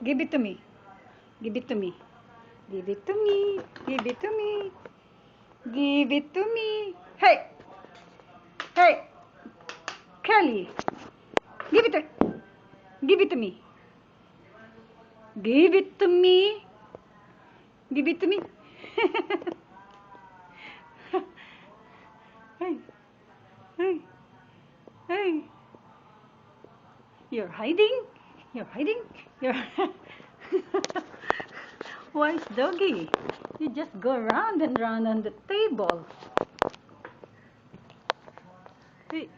Give it to me. Give it to me. Give it to me. Give it to me. Give it to me. Hey! Hey! Kelly! Give it to Give it to me. Give it to me. Give it to me. Hey! Hey! Hey! You're hiding? You're hiding? You're Wise doggy. You just go round and round on the table. Hey.